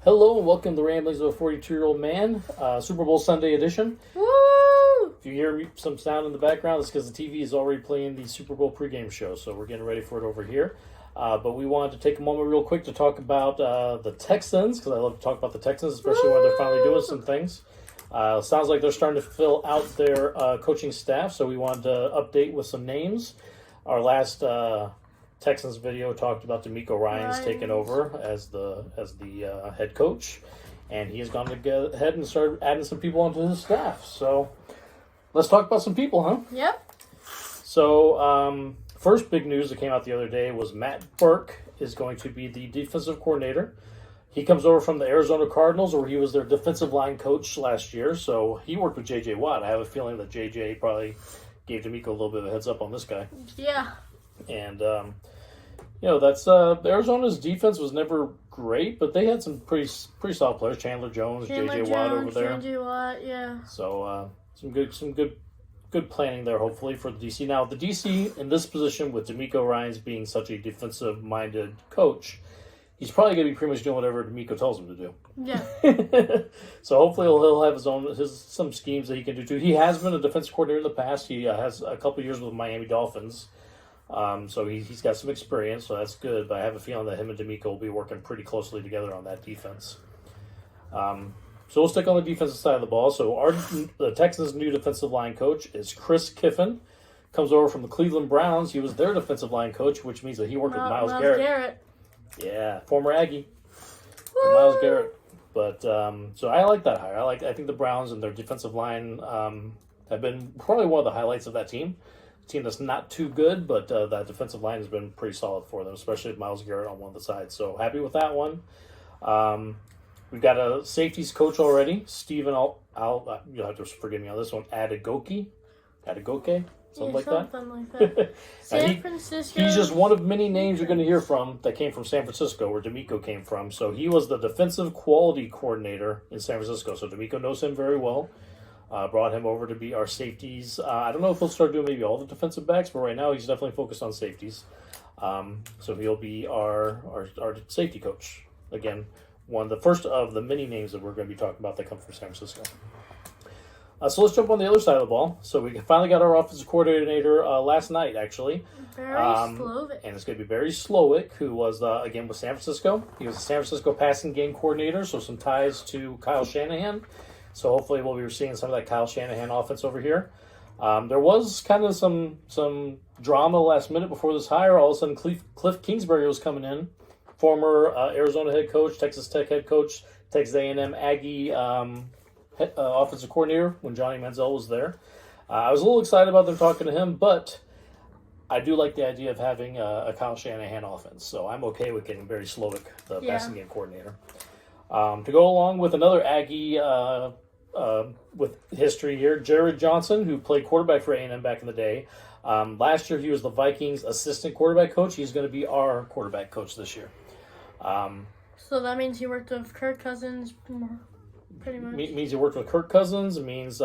Hello and welcome to Ramblings of a 42-Year-Old Man, Super Bowl Sunday edition. Woo! If you hear some sound in the background, it's because the TV is already playing the Super Bowl pregame show, so we're getting ready for it over here. But we wanted to take a moment real quick to talk about the Texans, because I love to talk about the Texans, especially when they're finally doing some things. Sounds like they're starting to fill out their coaching staff, so we wanted to update with some names. Our last Texans video talked about DeMeco Ryan's taking over as the head coach, and he has gone to go ahead and start adding some people onto his staff. So let's talk about some people, huh? Yep. So first big news that came out the other day was Matt Burke is going to be the defensive coordinator. He comes over from the Arizona Cardinals, where he was their defensive line coach last year. So he worked with J.J. Watt. I have a feeling that J.J. probably gave DeMeco a little bit of a heads up on this guy. Yeah. And that's Arizona's defense was never great, but they had some pretty solid players. Chandler Jones, J.J. Watt over there. J.J. Watt, yeah. So some good planning there, hopefully, for the DC. Now the DC in this position with DeMeco Ryan's being such a defensive-minded coach, he's probably going to be pretty much doing whatever DeMeco tells him to do. Yeah. So hopefully he'll have some schemes that he can do too. He has been a defensive coordinator in the past. He has a couple years with the Miami Dolphins. So he's got some experience, so that's good. But I have a feeling that him and DeMeco will be working pretty closely together on that defense. So we'll stick on the defensive side of the ball. So the Texans' new defensive line coach is Chris Kiffin. Comes over from the Cleveland Browns. He was their defensive line coach, which means that he worked with Myles Garrett. Yeah, former Aggie. Myles Garrett. But so I like that hire. I think the Browns and their defensive line have been probably one of the highlights of that team. Team that's not too good, but that defensive line has been pretty solid for them, especially with Myles Garrett on one of the sides. So happy with that one. We've got a safeties coach already, Steven. You'll have to forgive me on this one. Adegoke, something like that. San Francisco. He's just one of many names you're going to hear from that came from San Francisco, where DeMeco came from. So he was the defensive quality coordinator in San Francisco. So DeMeco knows him very well. Brought him over to be our safeties. I don't know if he'll start doing maybe all the defensive backs, but right now he's definitely focused on safeties. So he'll be our safety coach. Again, the first of the many names that we're going to be talking about that come from San Francisco. So let's jump on the other side of the ball. So we finally got our offensive coordinator last night, actually. Barry Slowick. And it's going to be Barry Slowick, who was, again, with San Francisco. He was a San Francisco passing game coordinator, so some ties to Kyle Shanahan. So hopefully we'll be seeing some of that Kyle Shanahan offense over here. There was kind of some drama last minute before this hire. All of a sudden, Cliff Kingsbury was coming in, former Arizona head coach, Texas Tech head coach, Texas A&M Aggie offensive coordinator when Johnny Manziel was there. I was a little excited about them talking to him, but I do like the idea of having a Kyle Shanahan offense. So I'm okay with getting Barry Slowick, the passing game coordinator. To go along with another Aggie with history here, Jared Johnson, who played quarterback for A&M back in the day. Last year, he was the Vikings' assistant quarterback coach. He's going to be our quarterback coach this year. So that means he worked with Kirk Cousins, pretty much. Means he worked with Kirk Cousins. It means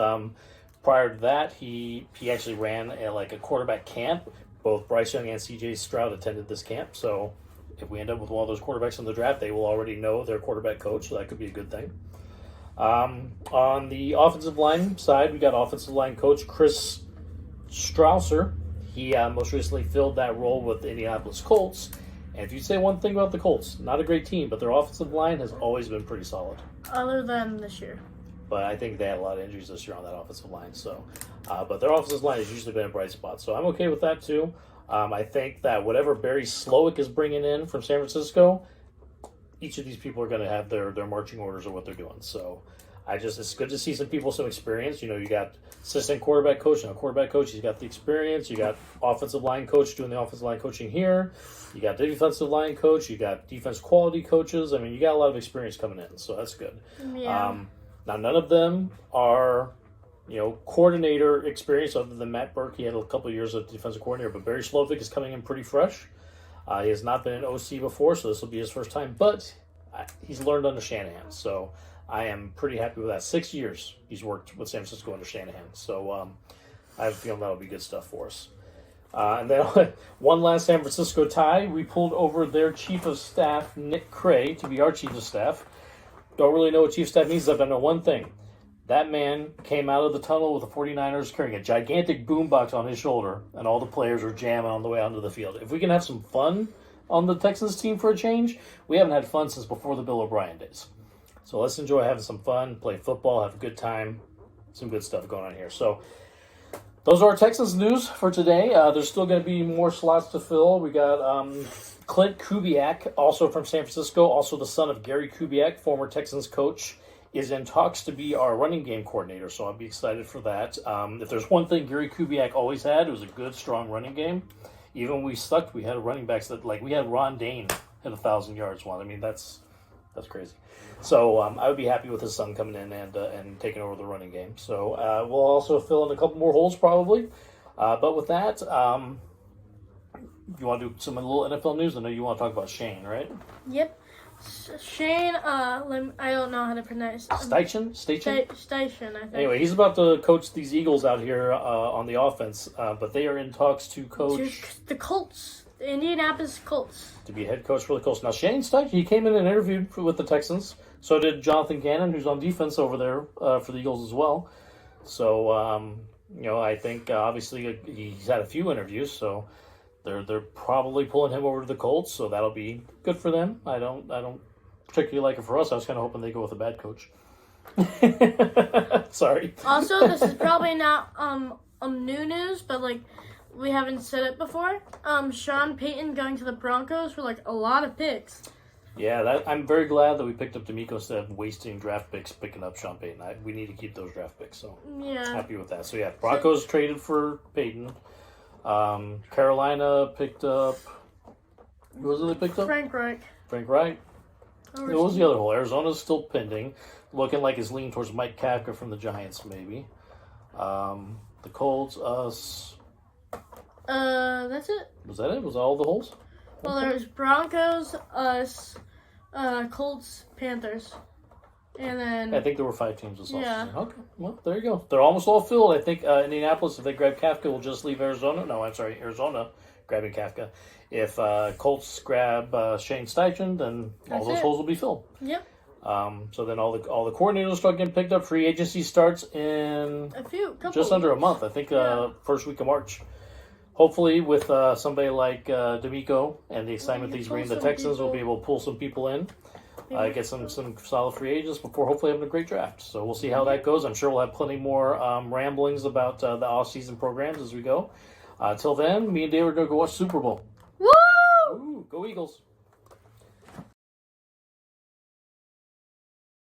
prior to that, he actually ran a quarterback camp. Both Bryce Young and C.J. Stroud attended this camp. So if we end up with one of those quarterbacks in the draft, they will already know their quarterback coach, so that could be a good thing. On the offensive line side, we got offensive line coach Chris Strausser. He most recently filled that role with the Indianapolis Colts. And if you say one thing about the Colts, not a great team, but their offensive line has always been pretty solid. Other than this year. But I think they had a lot of injuries this year on that offensive line. So, but their offensive line has usually been a bright spot. So I'm okay with that too. I think that whatever Barry Slowick is bringing in from San Francisco, each of these people are going to have their marching orders of what they're doing. So it's good to see some people, some experience. You got assistant quarterback coach and a quarterback coach. He's got the experience. You got offensive line coach doing the offensive line coaching here. You got defensive line coach. You got defense quality coaches. I mean, you got a lot of experience coming in, so that's good. Yeah. Now, none of them are, coordinator experience other than Matt Burke. He had a couple of years of defensive coordinator, but Barry Slowick is coming in pretty fresh. He has not been an OC before, so this will be his first time, but he's learned under Shanahan, so I am pretty happy with that. 6 years he's worked with San Francisco under Shanahan, so I have a feeling that'll be good stuff for us. And then one last San Francisco tie. We pulled over their chief of staff, Nick Cray, to be our chief of staff. don't really know what chief staff means, except I know one thing. That man came out of the tunnel with the 49ers carrying a gigantic boombox on his shoulder, and all the players were jamming on the way onto the field. If we can have some fun on the Texans team for a change, we haven't had fun since before the Bill O'Brien days. So let's enjoy having some fun, play football, have a good time. Some good stuff going on here. So those are our Texans news for today. There's still going to be more slots to fill. We got Clint Kubiak, also from San Francisco, also the son of Gary Kubiak, former Texans coach, is in talks to be our running game coordinator, so I'll be excited for that. If there's one thing Gary Kubiak always had, it was a good, strong running game. Even when we sucked, we had running backs that, like, we had Ron Dane hit 1,000 yards one. I mean, that's crazy. So I would be happy with his son coming in and taking over the running game. So we'll also fill in a couple more holes probably. But with that, you want to do some little NFL news? I know you want to talk about Shane, right? Yep. Shane, I don't know how to pronounce it. Steichen, Station, I think. Anyway, he's about to coach these Eagles out here on the offense, but they are in talks to coach the Colts, the Indianapolis Colts. To be head coach for the Colts. Now, Shane Steichen, he came in and interviewed with the Texans. So did Jonathan Gannon, who's on defense over there for the Eagles as well. So, I think obviously he's had a few interviews, so they're probably pulling him over to the Colts, so that'll be good for them. I don't particularly like it for us. I was kind of hoping they go with a bad coach. Sorry. Also, this is probably not new news, but like we haven't said it before. Sean Payton going to the Broncos for like a lot of picks. Yeah, I'm very glad that we picked up DeMeco instead of wasting draft picks picking up Sean Payton. We need to keep those draft picks, so yeah, happy with that. So yeah, Broncos traded for Payton. Carolina picked up. Who was it they picked up? Frank Reich. What was the other hole? Arizona's still pending. Looking like it's leaning towards Mike Kafka from the Giants, maybe. The Colts, us. That's it. Was that it? Was that all the holes? Well, there's Broncos, us, Colts, Panthers. And then I think there were 5 teams this yeah. offseason. Okay, well, there you go. They're almost all filled. I think Indianapolis, if they grab Kafka, will just leave Arizona. No, I'm sorry, Arizona grabbing Kafka. If Colts grab Shane Steichen, then all those holes will be filled. Yep. So then all the coordinators start getting picked up. Free agency starts in just under a month. I think first week of March. Hopefully, with somebody like DeMeco and the assignment he's bringing the Texans, we'll be able to pull some people in. Get some solid free agents before hopefully having a great draft. So we'll see how that goes. I'm sure we'll have plenty more ramblings about the off-season programs as we go. Till then, me and Dave are going to go watch Super Bowl. Woo! Ooh, go Eagles.